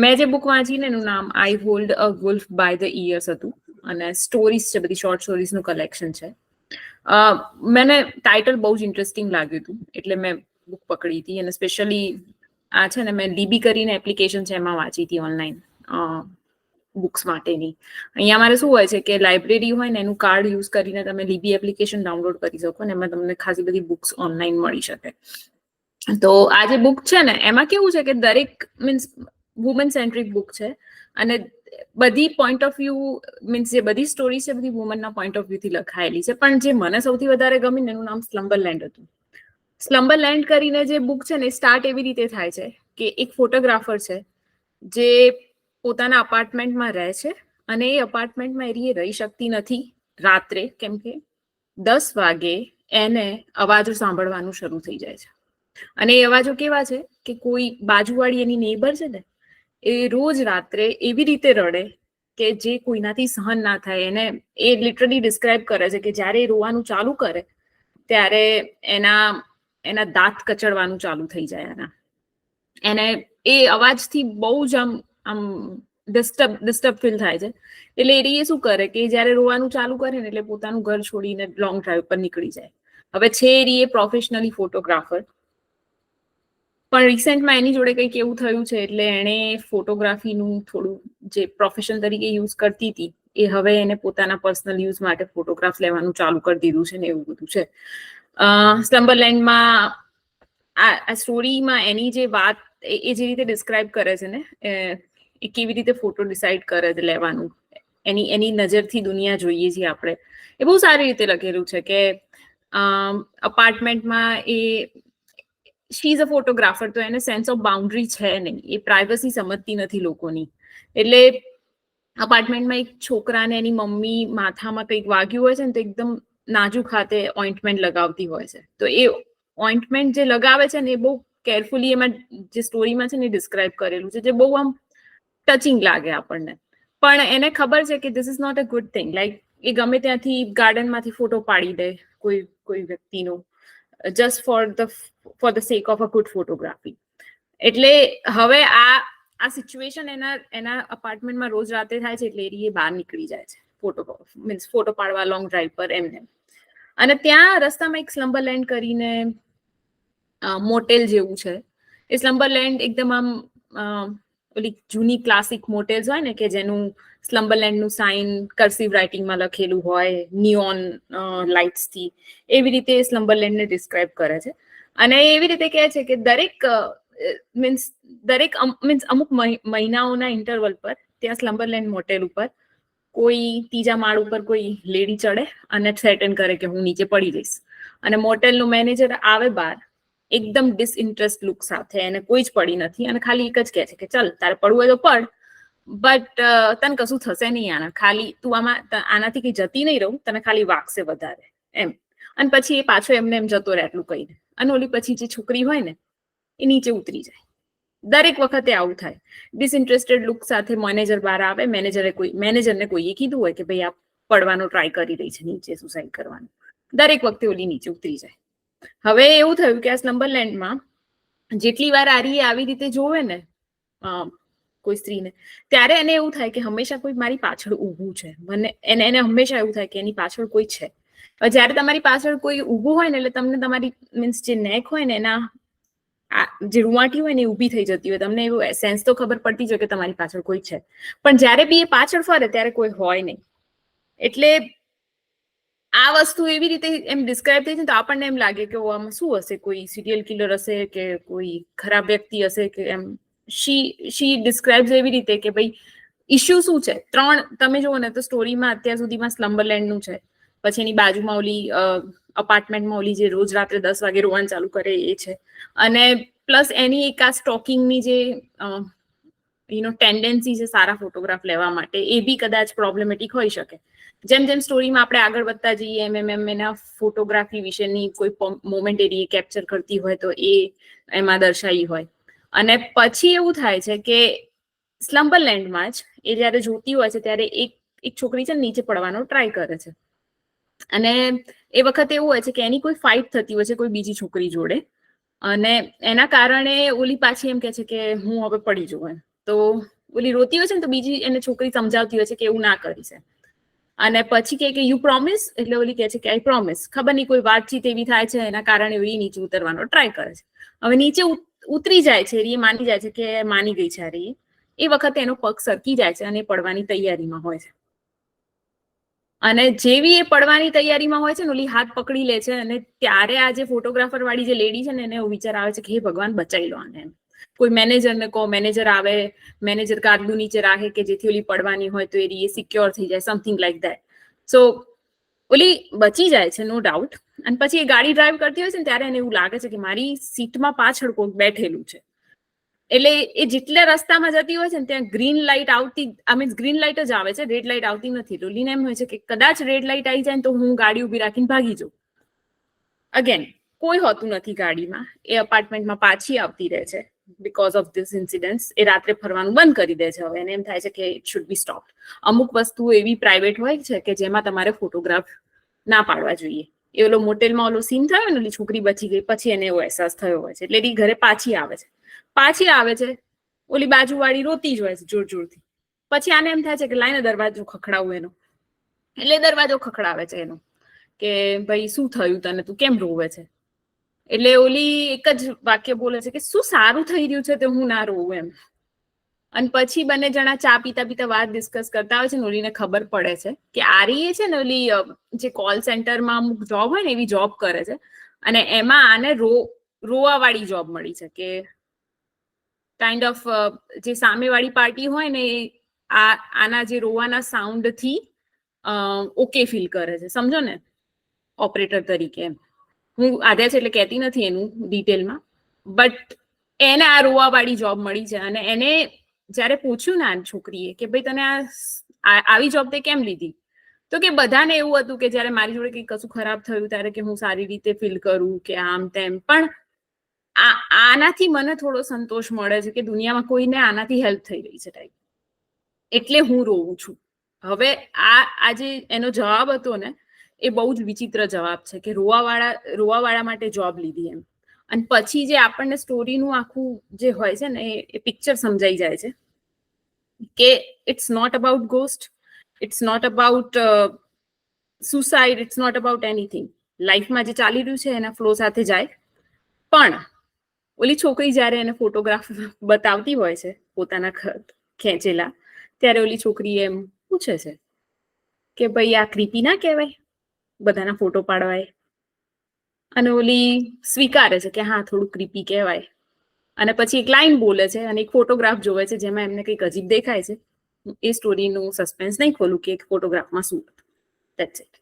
મેં જે બુક વાંચી ને એનું નામ I hold a wolf by the ears હતું અને સ્ટોરીઝ છે, બધી શોર્ટ સ્ટોરીઝનું કલેક્શન છે. મને ટાઇટલ બહુ જ ઇન્ટરેસ્ટિંગ લાગ્યું હતું એટલે મેં બુક પકડી હતી. અને સ્પેશિયલી આ છે ને મેં ડીબી કરીને એપ્લિકેશન છે એમાં વાંચી હતી ઓનલાઈન બુક્સ માટેની. અહીંયા મારે શું હોય છે કે લાઇબ્રેરી હોય ને એનું કાર્ડ યુઝ કરીને તમે લીબી એપ્લિકેશન ડાઉનલોડ કરી શકો ને એમાં તમને ખાસી બધી બુક્સ ઓનલાઈન મળી શકે. તો આ જે બુક છે ને એમાં કેવું છે કે દરેક મીન્સ વુમન સેન્ટ્રિક બુક છે અને બધી પોઈન્ટ ઓફ વ્યૂ મીન્સ જે બધી સ્ટોરી છે બધી વુમનના પોઈન્ટ ઓફ વ્યૂથી લખાયેલી છે. પણ જે મને સૌથી વધારે ગમી ને એનું નામ સ્લમ્બરલેન્ડ હતું. સ્લમ્બરલેન્ડ કરીને જે બુક છે ને સ્ટાર્ટ એવી રીતે થાય છે કે એક ફોટોગ્રાફર છે જે પોતાના અપાર્ટમેન્ટમાં રહે છે અને એ અપાર્ટમેન્ટમાં એ રહી શકતી નથી રાત્રે, કેમ કે 10 વાગે એને અવાજો સાંભળવાનું શરૂ થઈ જાય છે. અને એ અવાજો કેવા છે કે કોઈ બાજુવાળી એની નેબર છે ને એ રોજ રાત્રે એવી રીતે રડે કે જે કોઈનાથી સહન ના થાય. એને એ લિટરલી ડિસ્ક્રાઇબ કરે છે કે જ્યારે એ રોવાનું ચાલુ કરે ત્યારે એના દાંત કચડવાનું ચાલુ થઈ જાય. એને એ અવાજથી બહુ જ આમ ડિસ્ટર્બ ફીલ થાય છે. એટલે એ શું કરે કે જયારે રોવાનું ચાલુ કરે ને એટલે પોતાનું ઘર છોડીને લોંગ ડ્રાઈવ પર નીકળી જાય. હવે છે એ પ્રોફેશનલી ફોટોગ્રાફર, પણ રિસેન્ટમાં એની જોડે કંઈક એવું થયું છે એટલે એણે ફોટોગ્રાફીનું થોડું જે પ્રોફેશન તરીકે યુઝ કરતી હતી એ હવે એને પોતાના પર્સનલ યુઝ માટે ફોટોગ્રાફ લેવાનું ચાલુ કરી દીધું છે ને એવું બધું છે. સ્લમ્બરલેન્ડમાં આ સ્ટોરીમાં એની જે વાત એ જે રીતે ડિસ્ક્રાઇબ કરે છે ને એ કેવી રીતે ફોટો ડિસાઇડ કરે છે લેવાનું, એની નજરથી દુનિયા જોઈએ છીએ આપણે, એ બહુ સારી રીતે લખેલું છે કે અપાર્ટમેન્ટમાં શી ઇઝ અ ફોટોગ્રાફર તો એને સેન્સ ઓફ બાઉન્ડ્રી છે નહીં, એ પ્રાઇવસી સમજતી નથી લોકોની. એટલે અપાર્ટમેન્ટમાં એક છોકરાને એની મમ્મી માથામાં કંઈક વાગ્યું હોય છે ને તો એકદમ નાજુક હાથે ઓઇન્ટમેન્ટ લગાવતી હોય છે. તો એ ઓઇન્ટમેન્ટ જે લગાવે છે ને એ બહુ કેરફુલી એમાં જે સ્ટોરીમાં છે ને ડિસ્ક્રાઇબ કરેલું છે, જે બહુ આમ ટચિંગ લાગે આપણને. પણ એને ખબર છે કે this is not a good thing. Like એ ગમે ત્યાંથી ગાર્ડનમાંથી ફોટો પાડી દે કોઈ વ્યક્તિનો, just for the sake of a good photography. એટલે હવે આ સિચ્યુએશન એના અપાર્ટમેન્ટમાં રોજ રાતે થાય છે એટલે એ બહાર નીકળી જાય છે ફોટો પાડવા લોંગ ડ્રાઈવ પર એમને. અને ત્યાં રસ્તામાં એક સ્લમ્બરલેન્ડ કરીને મોટેલ જેવું છે. એ સ્લમ્બરલેન્ડ એકદમ આમ ઓલી જૂની ક્લાસિક મોટેલ્સ હોય ને કે જેનું સ્લમ્બરલેન્ડનું સાઇન કર્સિવ રાઇટિંગમાં લખેલું હોય નિયોન લાઇટ્સથી, એવી રીતે સ્લમ્બરલેન્ડને ડિસ્ક્રાઇબ કરે છે. અને એવી રીતે કહે છે કે દરેક અમુક મહિનાઓના ઇન્ટરવલ પર ત્યાં સ્લમ્બરલેન્ડ મોટેલ ઉપર કોઈ ત્રીજા માળ ઉપર કોઈ લેડી ચડે અને થ્રેટન કરે કે હું નીચે પડી જઈશ. અને મોટેલનું મેનેજર આવે બહાર એકદમ ડિસઇન્ટરેસ્ટ લુક સાથે, એને કોઈ જ પડી નથી અને ખાલી એક જ કહે છે કે ચાલ તારે પડવું હોય તો પડ, બટ તને કશું થશે નહીં ખાલી તું આનાથી કઈ જતી નહીં રહું, તને ખાલી વાગશે વધારે એમ. અને પછી એ પાછો એમને એમ જતો રહે એટલું કહીને. અને ઓલી પછી જે છોકરી હોય ને એ નીચે ઉતરી જાય. દરેક વખતે આવું થાય. ડિસઇન્ટરેસ્ટેડ લુક સાથે મેનેજર બહાર આવે, મેનેજરને કોઈએ કીધું હોય કે ભાઈ આ પડવાનો ટ્રાય કરી રહી છે નીચે સુસાઇડ કરવાનું, દરેક વખતે ઓલી નીચે ઉતરી જાય. હવે એવું થયું કે આ સ્લમ્બરલેન્ડમાં જેટલી વાર આરીએ આવી રીતે જોવે ને કોઈ સ્ત્રીને, ત્યારે એને એવું થાય કે હંમેશા કોઈ મારી પાછળ ઊભું છે. એને હંમેશા એવું થાય કે એની પાછળ કોઈ છે. જયારે તમારી પાછળ કોઈ ઊભું હોય ને એટલે તમને તમારી મીન્સ જે નેક હોય ને એના જે રૂવાટી હોય ને એ ઊભી થઈ જતી હોય, તમને એવું સેન્સ તો ખબર પડતી જ હોય કે તમારી પાછળ કોઈ છે. પણ જયારે બી એ પાછળ ફરે ત્યારે કોઈ હોય નહીં. એટલે આ વસ્તુ એવી રીતે એમ ડિસ્ક્રાઇબ થઈ છે તો આપણને એમ લાગે કે આમાં શું હશે, કોઈ સિરિયલ કિલર હશે કે કોઈ ખરાબ વ્યક્તિ હશે કે એમ. શી ડિસ્ક્રાઇબ્સ એવી રીતે કે ભાઈ ઇશ્યુ શું છે. 3 તમે જુઓ ને તો સ્ટોરીમાં અત્યાર સુધીમાં સ્લમ્બરલેન્ડનું છે, પછી એની બાજુમાં ઓલી અપાર્ટમેન્ટમાં ઓલી જે રોજ રાત્રે 10 વાગે રોવાનું ચાલુ કરે એ છે, અને પ્લસ એની એક આ સ્ટોકિંગની જે ટેન્ડન્સી છે સારા ફોટોગ્રાફ લેવા માટે, એ બી કદાચ પ્રોબ્લેમેટિક હોઈ શકે. જેમ જેમ સ્ટોરીમાં આપણે આગળ વધતા જઈએ એમ એના ફોટોગ્રાફી વિશેની કોઈ મોમેન્ટ એ કેપ્ચર કરતી હોય તો એ એમાં દર્શાવી હોય. અને પછી એવું થાય છે કે સ્લમ્બરલેન્ડમાં જ એ જયારે જોતી હોય છે ત્યારે એક છોકરી છે નીચે પડવાનો ટ્રાય કરે છે. અને એ વખતે એવું હોય છે કે એની કોઈ ફાઇટ થતી હોય છે કોઈ બીજી છોકરી જોડે, અને એના કારણે ઓલી પાછી એમ કે છે કે હું હવે પડી જઉં એમ. તો ઓલી રોતી હોય છે ને તો બીજી એને છોકરી સમજાવતી હોય છે કે એવું ના કરી છે. અને પછી કે યુ પ્રોમિસ, એટલે ઓલી કહે છે કે આઈ પ્રોમિસ. ખબર નહીં કોઈ વાતચીત એવી થાય છે એના કારણે એ નીચે ઉતરવાનો ટ્રાય કરે છે. હવે નીચે ઉતરી જાય છે, એ માની જાય છે કે માની ગઈ છે. એ વખતે એનો પગ સરકી જાય છે અને પડવાની તૈયારીમાં હોય છે. અને જેવી એ પડવાની તૈયારીમાં હોય છે ને ઓલી હાથ પકડી લે છે, અને ત્યારે આ જે ફોટોગ્રાફર વાળી જે લેડી છે ને એને એવું વિચાર આવે છે કે હે ભગવાન બચાવી લો આને. કોઈ મેનેજરને કહો, મેનેજર આવે, મેનેજર કારનું નીચે રાખે કે જેથી ઓલી પડવાની હોય તો એ સિક્યોર થઈ જાય, સમથિંગ લાઈક ધેટ. સો ઓલી બચી જાય છે, નો ડાઉટ. અને પછી એ ગાડી ડ્રાઈવ કરતી હોય છે ને ત્યારે એને એવું લાગે છે કે મારી સીટમાં પાછળ કોઈક બેઠેલું છે. એટલે એ જેટલા રસ્તામાં જતી હોય છે ને ત્યાં ગ્રીન લાઇટ આવતી, મીન્સ ગ્રીન લાઇટ જ આવે છે, રેડ લાઇટ આવતી નથી. તો લીને એમ હોય છે કે કદાચ રેડ લાઇટ આવી જાય તો હું ગાડી ઉભી રાખીને ભાગી જાઉં. અગેન કોઈ હોતું નથી ગાડીમાં. એ અપાર્ટમેન્ટમાં પાછી આવતી રહે છે બીકોઝ ઓફ ધીસ ઇન્સિડન્ટ્સ. એ રાત્રે ફરવાનું બંધ કરી દે છે. હવે એને એમ થાય છે કે ઇટ શુડ બી સ્ટોપ. અમુક વસ્તુઓ એવી પ્રાઇવેટ હોય છે કે જેમાં તમારે ફોટોગ્રાફ ના પાડવા જોઈએ. એ ઓલો મોટેલમાં ઓલો સીન થયો ને, ઓલી છોકરી બચી ગઈ પછી એને એવો અહેસાસ થયો હોય છે. એટલે એ ઘરે પાછી આવે છે. ઓલી બાજુવાળી રોતી જ હોય છે જોર જોરથી. પછી આને એમ થાય છે કે લાઈને દરવાજો ખખડાવું એનો. એટલે દરવાજો ખખડાવે છે એનો કે ભાઈ શું થયું તને, તું કેમ રોવે છે? એટલે ઓલી એક જ વાક્ય બોલે છે કે શું સારું થઈ રહ્યું છે તો હું ના રોવું એમ. અને પછી બંને જણા ચા પીતા પીતા વાત ડિસ્કસ કરતા હોય છે ને ઓલીને ખબર પડે છે કે આરી છે ને ઓલી જે કોલ સેન્ટરમાં અમુક જોબ હોય ને એવી જોબ કરે છે. અને એમાં આને રોવાવાળી જોબ મળી છે કે કાઇન્ડ ઓફ જે સામેવાળી પાર્ટી હોય ને આના જે રોવાના સાઉન્ડથી ઓકે ફીલ કરે છે, સમજો ને, ઓપરેટર તરીકે. એમ હું આધ્યા છે એટલે કહેતી નથી એનું ડિટેલમાં, બટ એને આ રોવાવાળી જોબ મળી છે. અને એને જ્યારે પૂછ્યું ને આ છોકરીએ કે ભાઈ તને આવી જોબ તે કેમ લીધી, તો કે બધાને એવું હતું કે જ્યારે મારી જોડે કંઈક કશું ખરાબ થયું ત્યારે કે હું સારી રીતે ફીલ કરું કે આમ તેમ. પણ આનાથી મને થોડો સંતોષ મળે છે કે દુનિયામાં કોઈને આનાથી હેલ્પ થઈ રહી છે ટાઈપ, એટલે હું રોવું છું. હવે આ જે એનો જવાબ હતો ને એ બહુ જ વિચિત્ર જવાબ છે કે રોવાવાળા માટે જોબ લીધી એમ. અને પછી જે આપણને સ્ટોરીનું આખું જે હોય છે ને એ પિક્ચર સમજાઈ જાય છે કે it's not about ghost, it's not about suicide, it's not about anything. લાઈફમાં જે ચાલી રહ્યું છે એના ફ્લો સાથે જાય. પણ ઓલી છોકરી જ્યારે એને ફોટોગ્રાફ બતાવતી હોય છે પોતાના ખેંચેલા, ત્યારે ઓલી છોકરી એમ પૂછે છે કે ભાઈ આ ક્રીપી ના કહેવાય બધાના ફોટો પાડવાય? અને ઓલી સ્વીકારે છે કે હા થોડું ક્રીપી કહેવાય. અને પછી એક લાઈન બોલે છે અને એક ફોટોગ્રાફ જોવે છે જેમાં એમને કંઈક અજીબ દેખાય છે. એ સ્ટોરીનું સસ્પેન્સ નહીં ખોલું કે એક ફોટોગ્રાફમાં શું હતું. That's it.